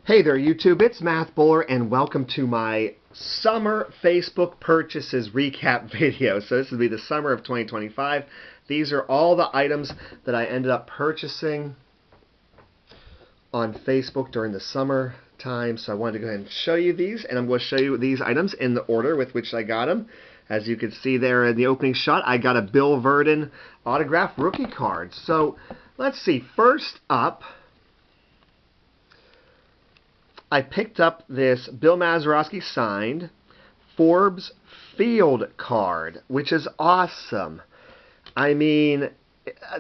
Hey there YouTube, it's Math Bowler and welcome to my summer Facebook purchases recap video. So this will be the summer of 2025. These are all the items that I ended up purchasing on Facebook during the summer time. So I wanted to go ahead and show you these, and I'm going to show you these items in the order with which I got them. As you can see there in the opening shot, I got a Bill Virdon autographed rookie card. So let's see, first up, I picked up this Bill Mazeroski signed Forbes Field card, which is awesome. I mean,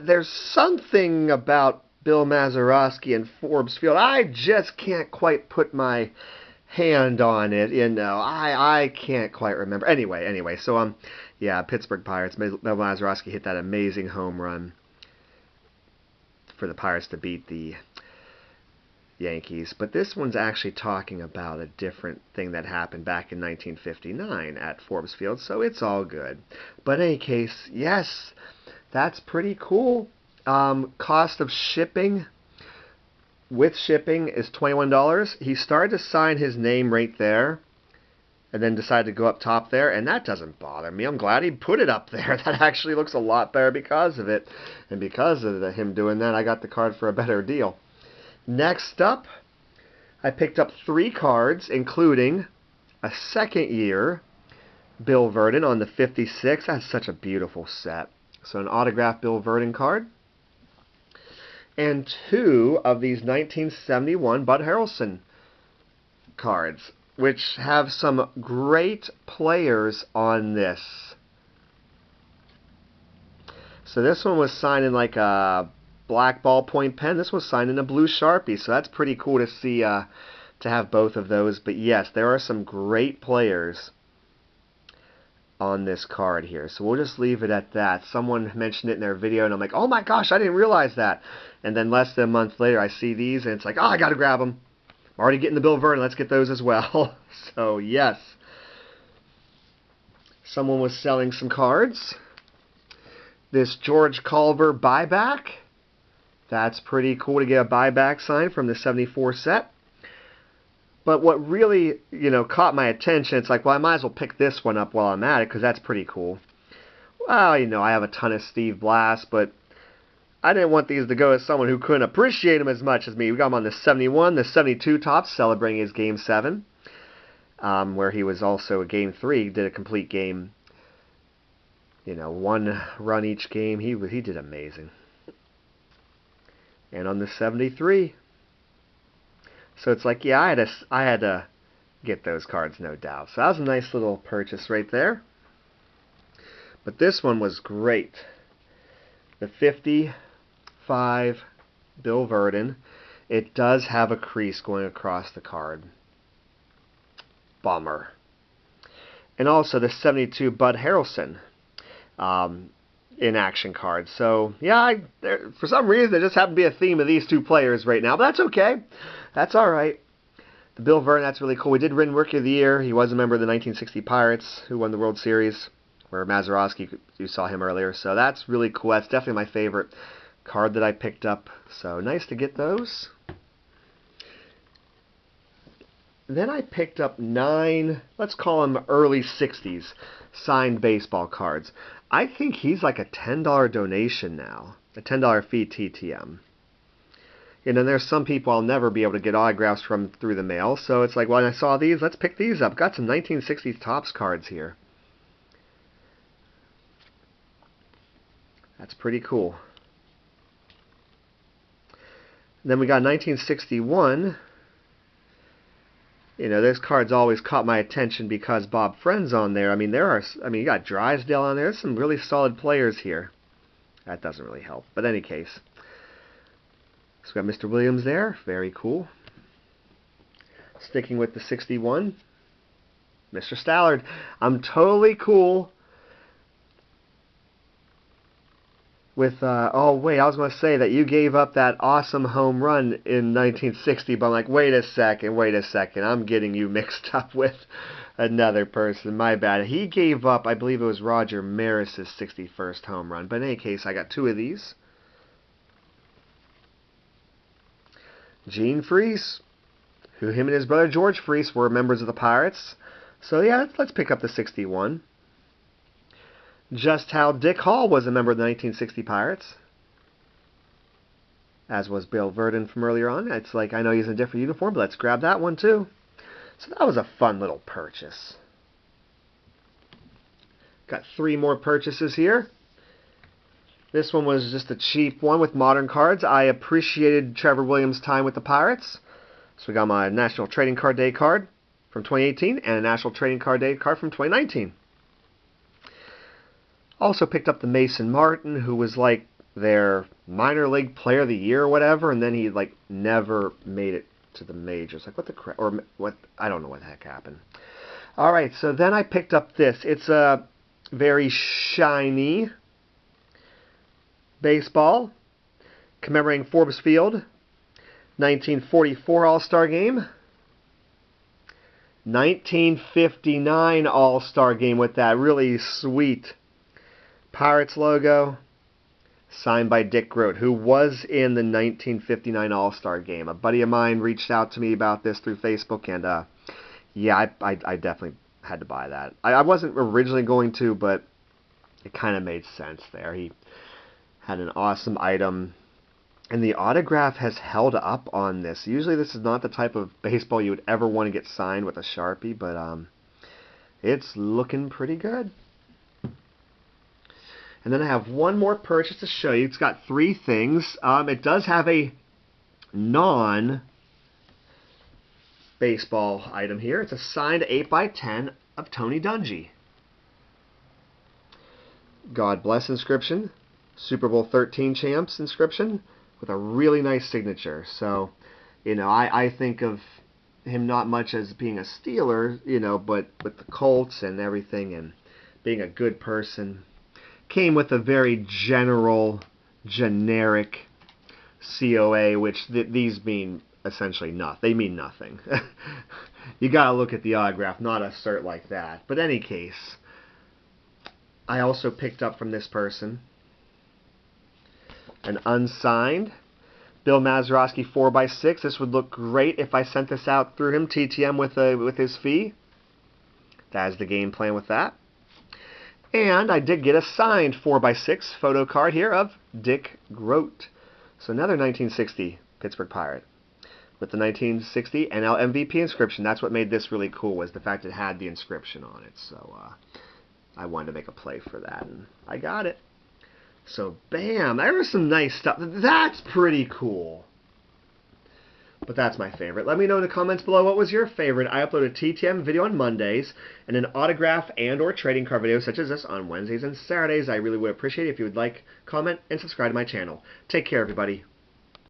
there's something about Bill Mazeroski and Forbes Field. I just can't quite put my hand on it. You know, I can't quite remember. Anyway, so yeah, Pittsburgh Pirates. Bill Mazeroski hit that amazing home run for the Pirates to beat the Yankees, but this one's actually talking about a different thing that happened back in 1959 at Forbes Field, so it's all good. But in any case, yes, that's pretty cool. Cost of shipping with shipping is $21. He started to sign his name right there and then decided to go up top there, and that doesn't bother me. I'm glad he put it up there. That actually looks a lot better because of it, and because of him doing that, I got the card for a better deal. Next up, I picked up 3 cards, including a second-year Bill Virdon on the 56. That's such a beautiful set. So an autographed Bill Virdon card. And 2 of these 1971 Bud Harrelson cards, which have some great players on this. So this one was signed in like a black ballpoint pen. This was signed in a blue Sharpie, so that's pretty cool to see, to have both of those. But yes, there are some great players on this card here, so we'll just leave it at that. Someone mentioned it in their video, and I'm like, oh my gosh, I didn't realize that. And then less than a month later, I see these, and it's like, oh, I gotta grab them. I'm already getting the Bill Virdon. Let's get those as well. So yes, someone was selling some cards. This George Culver buyback. That's pretty cool to get a buyback sign from the 74 set. But what really, caught my attention, it's like, well, I might as well pick this one up while I'm at it, because that's pretty cool. Well, I have a ton of Steve Blass, but I didn't want these to go to someone who couldn't appreciate them as much as me. We got him on the 71, the 72 Topps, celebrating his Game 7, where he was also a Game 3, did a complete game, 1 run each game. He did amazing. And on the 73. So it's like, yeah, I had to get those cards, no doubt. So that was a nice little purchase right there. But this one was great. The 55 Bill Virdon. It does have a crease going across the card. Bummer. And also the 72 Bud Harrelson. In action cards. So yeah, for some reason there just happened to be a theme of these 2 players right now, but that's okay. That's alright. The Bill Virdon, that's really cool. We did win Rookie of the Year. He was a member of the 1960 Pirates who won the World Series, where Mazeroski, you saw him earlier. So that's really cool. That's definitely my favorite card that I picked up. So nice to get those. Then I picked up 9, let's call them early 60s, signed baseball cards. I think he's like a $10 donation now, a $10 fee TTM. There's some people I'll never be able to get autographs from through the mail, so it's like, when I saw these, let's pick these up. Got some 1960s Topps cards here. That's pretty cool. Then we got 1961. Those cards always caught my attention because Bob Friend's on there. You got Drysdale on there. There's some really solid players here. That doesn't really help. But in any case. So we got Mr. Williams there. Very cool. Sticking with the 61. Mr. Stallard. I'm totally cool with, oh wait, I was going to say that you gave up that awesome home run in 1960, but I'm like, wait a second, I'm getting you mixed up with another person, my bad. He gave up, I believe it was Roger Maris's 61st home run, but in any case, I got 2 of these. Gene Freese, who him and his brother George Freese were members of the Pirates. So yeah, let's pick up the 61. Just how Dick Hall was a member of the 1960 Pirates, as was Bill Virdon from earlier on. It's like, I know he's in a different uniform, but let's grab that one too. So that was a fun little purchase. Got 3 more purchases here. This one was just a cheap one with modern cards. I appreciated Trevor Williams' time with the Pirates. So we got my National Trading Card Day card from 2018 and a National Trading Card Day card from 2019. Also picked up the Mason Martin, who was like their minor league player of the year or whatever, and then he like never made it to the majors. Like what the crap, or what, I don't know what the heck happened. Alright, so then I picked up this. It's a very shiny baseball commemorating Forbes Field 1944 All-Star Game, 1959 All-Star Game with that really sweet Pirates logo, signed by Dick Groat, who was in the 1959 All-Star Game. A buddy of mine reached out to me about this through Facebook, and yeah, I definitely had to buy that. I wasn't originally going to, but it kind of made sense there. He had an awesome item, and the autograph has held up on this. Usually this is not the type of baseball you would ever want to get signed with a Sharpie, but it's looking pretty good. And then I have one more purchase to show you. It's got 3 things. It does have a non-baseball item here. It's a signed 8x10 of Tony Dungy. God bless inscription. Super Bowl 13 champs inscription with a really nice signature. So, you know, I think of him not much as being a Steeler, you know, but with the Colts and everything and being a good person. Came with a very generic COA, which these mean essentially nothing. They mean nothing. You gotta look at the autograph, not a cert like that. But in any case, I also picked up from this person an unsigned Bill Mazeroski 4x6. This would look great if I sent this out through him, TTM with his fee. That is the game plan with that. And I did get a signed 4x6 photo card here of Dick Groat. So another 1960 Pittsburgh Pirate with the 1960 NL MVP inscription. That's what made this really cool, was the fact it had the inscription on it. So I wanted to make a play for that, and I got it. So bam, there was some nice stuff. That's pretty cool. But that's my favorite. Let me know in the comments below what was your favorite. I upload a TTM video on Mondays and an autograph and or trading card video such as this on Wednesdays and Saturdays. I really would appreciate it if you would like, comment, and subscribe to my channel. Take care, everybody.